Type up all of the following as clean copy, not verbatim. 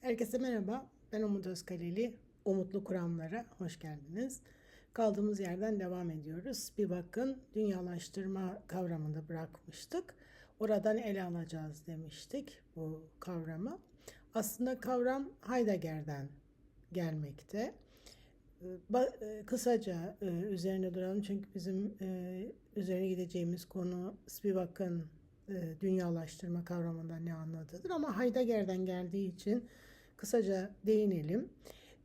Herkese merhaba, ben Umut Özkaleli. Umutlu Kuramlara hoş geldiniz. Kaldığımız yerden devam ediyoruz. Bir bakın, dünyalaştırma kavramını bırakmıştık. Oradan ele alacağız demiştik bu kavramı. Aslında kavram Heidegger'den gelmekte. Kısaca üzerine duralım çünkü bizim üzerine gideceğimiz konu Spivak'ın dünyalaştırma kavramından ne anladığıdır. Ama Heidegger'den geldiği için kısaca değinelim.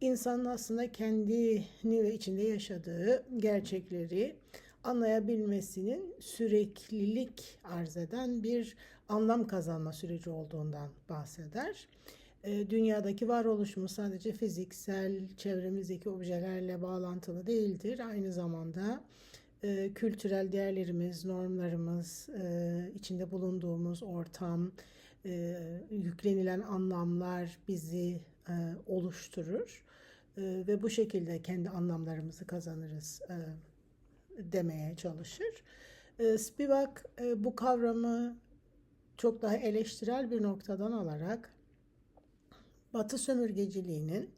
İnsanın aslında kendini ve içinde yaşadığı gerçekleri anlayabilmesinin süreklilik arz eden bir anlam kazanma süreci olduğundan bahseder. Dünyadaki varoluşumuz sadece fiziksel, çevremizdeki objelerle bağlantılı değildir. Aynı zamanda kültürel değerlerimiz, normlarımız, içinde bulunduğumuz ortam, yüklenilen anlamlar bizi oluşturur. Ve bu şekilde kendi anlamlarımızı kazanırız demeye çalışır. Spivak bu kavramı çok daha eleştirel bir noktadan alarak Batı sömürgeciliğinin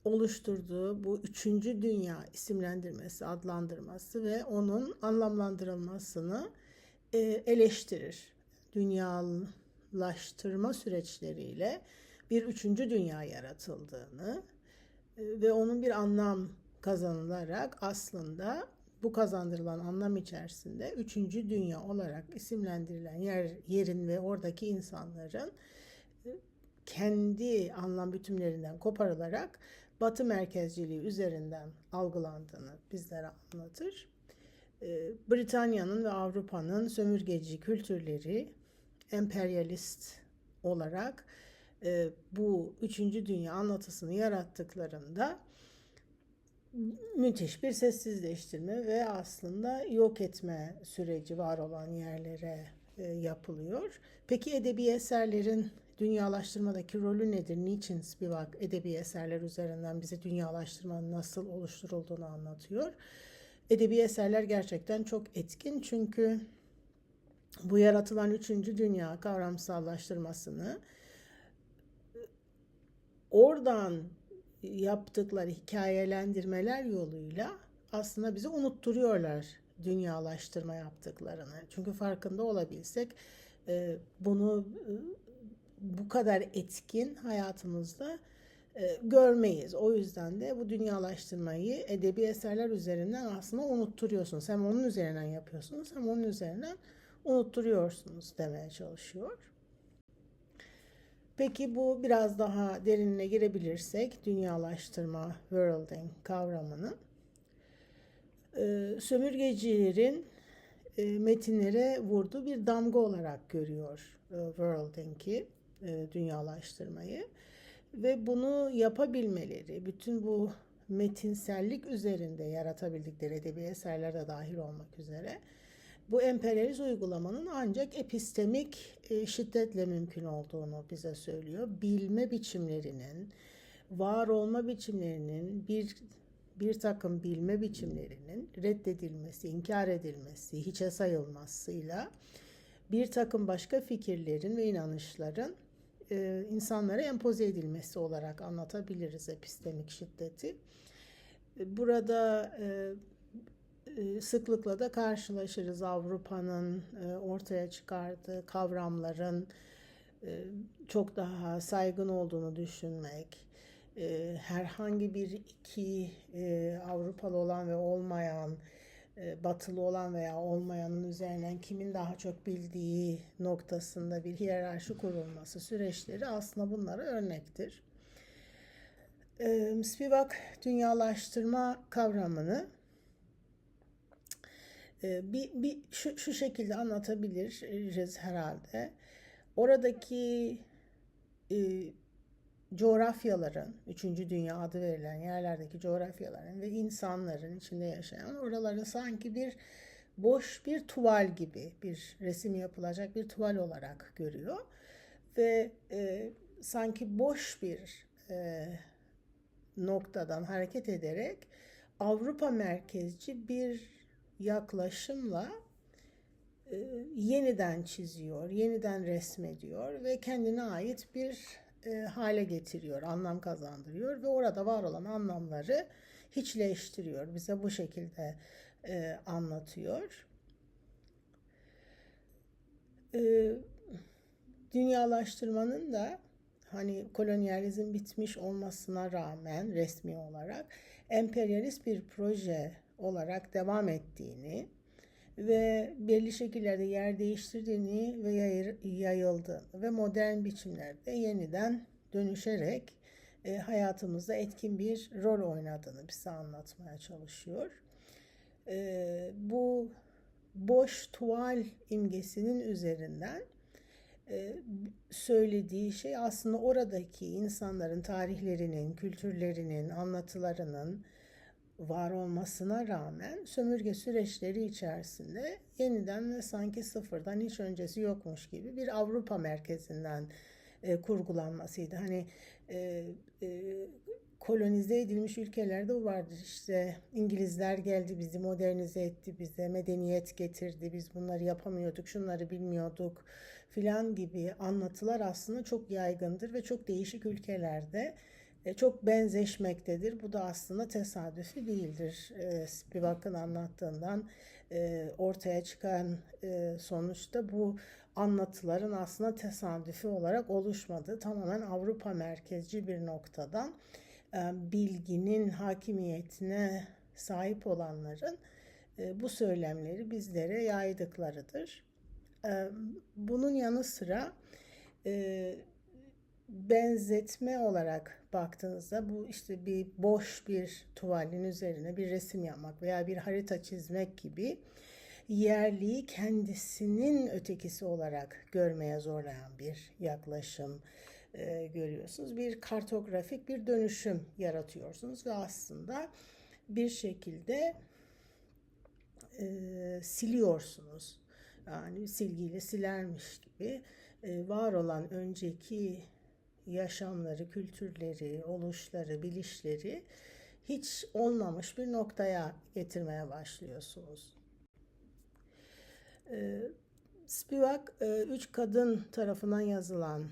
oluşturduğu bu üçüncü dünya isimlendirmesi, adlandırması ve onun anlamlandırılmasını eleştirir. Dünyalaştırma süreçleriyle bir üçüncü dünya yaratıldığını ve onun bir anlam kazanılarak aslında bu kazandırılan anlam içerisinde üçüncü dünya olarak isimlendirilen yerin ve oradaki insanların kendi anlam bütünlerinden koparılarak Batı merkezciliği üzerinden algılandığını bizlere anlatır. Britanya'nın ve Avrupa'nın sömürgeci kültürleri emperyalist olarak bu üçüncü dünya anlatısını yarattıklarında müthiş bir sessizleştirme ve aslında yok etme süreci var olan yerlere yapılıyor. Peki edebi eserlerin dünyalaştırmadaki rolü nedir? Niçin Spivak edebi eserler üzerinden bize dünyalaştırmanın nasıl oluşturulduğunu anlatıyor? Edebi eserler gerçekten çok etkin çünkü bu yaratılan üçüncü dünya kavramsallaştırmasını oradan yaptıkları hikayelendirmeler yoluyla aslında bize unutturuyorlar dünyalaştırma yaptıklarını. Çünkü farkında olabilsek bunu bu kadar etkin hayatımızda görmeyiz. O yüzden de bu dünyalaştırmayı edebi eserler üzerinden aslında unutturuyorsunuz. Hem onun üzerinden yapıyorsunuz hem onun üzerinden unutturuyorsunuz demeye çalışıyor. Peki bu biraz daha derinine girebilirsek dünyalaştırma, worlding kavramını sömürgecilerin metinlere vurduğu bir damga olarak görüyor worlding'i, dünyalaştırmayı. Ve bunu yapabilmeleri, bütün bu metinsellik üzerinde yaratabildikleri edebi eserler de dahil olmak üzere bu emperyalist uygulamanın ancak epistemik şiddetle mümkün olduğunu bize söylüyor. Bilme biçimlerinin, var olma biçimlerinin bir takım bilme biçimlerinin reddedilmesi, inkar edilmesi, hiçe sayılmasıyla bir takım başka fikirlerin ve inanışların insanlara empoze edilmesi olarak anlatabiliriz epistemik şiddeti. Burada sıklıkla da karşılaşırız Avrupa'nın ortaya çıkardığı kavramların çok daha saygın olduğunu düşünmek, herhangi bir iki Avrupalı olan ve olmayan, batılı olan veya olmayanın üzerinden kimin daha çok bildiği noktasında bir hiyerarşi kurulması süreçleri aslında bunlara örnektir. Spivak dünyalaştırma kavramını şu şekilde anlatabiliriz herhalde. Oradaki coğrafyaların, üçüncü dünya adı verilen yerlerdeki coğrafyaların ve insanların içinde yaşayan oraları sanki bir boş bir tuval gibi, bir resim yapılacak bir tuval olarak görüyor. Ve sanki boş bir noktadan hareket ederek Avrupa merkezci bir yaklaşımla yeniden çiziyor, yeniden resmediyor ve kendine ait bir hale getiriyor, anlam kazandırıyor ve orada var olan anlamları hiçleştiriyor. Bize bu şekilde anlatıyor. Dünyalaştırmanın da hani kolonyalizm bitmiş olmasına rağmen resmi olarak emperyalist bir proje olarak devam ettiğini ve belli şekillerde yer değiştirdiğini ve yayıldığını ve modern biçimlerde yeniden dönüşerek hayatımızda etkin bir rol oynadığını bize anlatmaya çalışıyor. Bu boş tuval imgesinin üzerinden söylediği şey aslında oradaki insanların tarihlerinin, kültürlerinin, anlatılarının var olmasına rağmen sömürge süreçleri içerisinde yeniden ve sanki sıfırdan hiç öncesi yokmuş gibi bir Avrupa merkezinden kurgulanmasıydı. Hani kolonize edilmiş ülkelerde bu vardır. İşte İngilizler geldi, bizi modernize etti, bize medeniyet getirdi, biz bunları yapamıyorduk, şunları bilmiyorduk filan gibi anlatılar aslında çok yaygındır ve çok değişik ülkelerde çok benzeşmektedir. Bu da aslında tesadüfi değildir. Spivak'ın anlattığından ortaya çıkan sonuçta bu anlatıların aslında tesadüfi olarak oluşmadığı, tamamen Avrupa merkezci bir noktadan bilginin hakimiyetine sahip olanların bu söylemleri bizlere yaydıklarıdır. Bunun yanı sıra benzetme olarak baktığınızda bu işte bir boş bir tuvalin üzerine bir resim yapmak veya bir harita çizmek gibi yerliyi kendisinin ötekisi olarak görmeye zorlayan bir yaklaşım görüyorsunuz. Bir kartografik bir dönüşüm yaratıyorsunuz ve aslında bir şekilde siliyorsunuz. Yani silgiyle silermiş gibi var olan önceki yaşamları, kültürleri, oluşları, bilişleri hiç olmamış bir noktaya getirmeye başlıyorsunuz. Spivak, üç kadın tarafından yazılan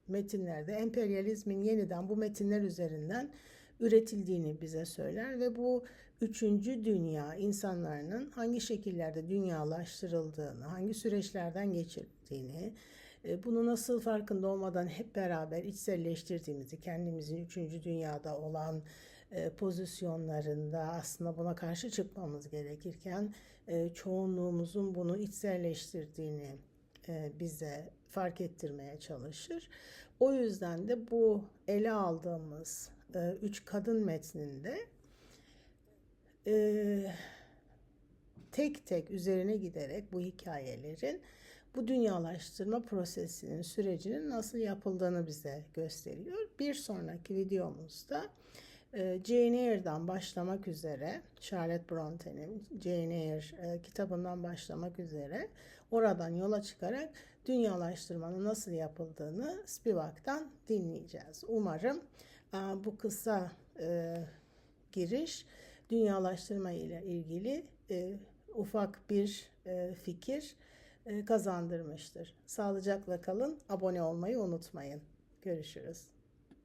metinlerde emperyalizmin yeniden bu metinler üzerinden üretildiğini bize söyler ve bu üçüncü dünya insanların hangi şekillerde dünyalaştırıldığını, hangi süreçlerden geçirdiğini, bunu nasıl farkında olmadan hep beraber içselleştirdiğimizi, kendimizin üçüncü dünyada olan pozisyonlarında aslında buna karşı çıkmamız gerekirken çoğunluğumuzun bunu içselleştirdiğini bize fark ettirmeye çalışır. O yüzden de bu ele aldığımız üç kadın metninde tek tek üzerine giderek bu hikayelerin bu dünyalaştırma prosesinin, sürecinin nasıl yapıldığını bize gösteriyor. Bir sonraki videomuzda Jane Eyre'dan başlamak üzere, Charlotte Bronte'nin Jane Eyre kitabından başlamak üzere oradan yola çıkarak dünyalaştırmanın nasıl yapıldığını Spivak'tan dinleyeceğiz. Umarım bu kısa giriş dünyalaştırma ile ilgili ufak bir fikir kazandırmıştır. Sağlıcakla kalın, abone olmayı unutmayın. Görüşürüz.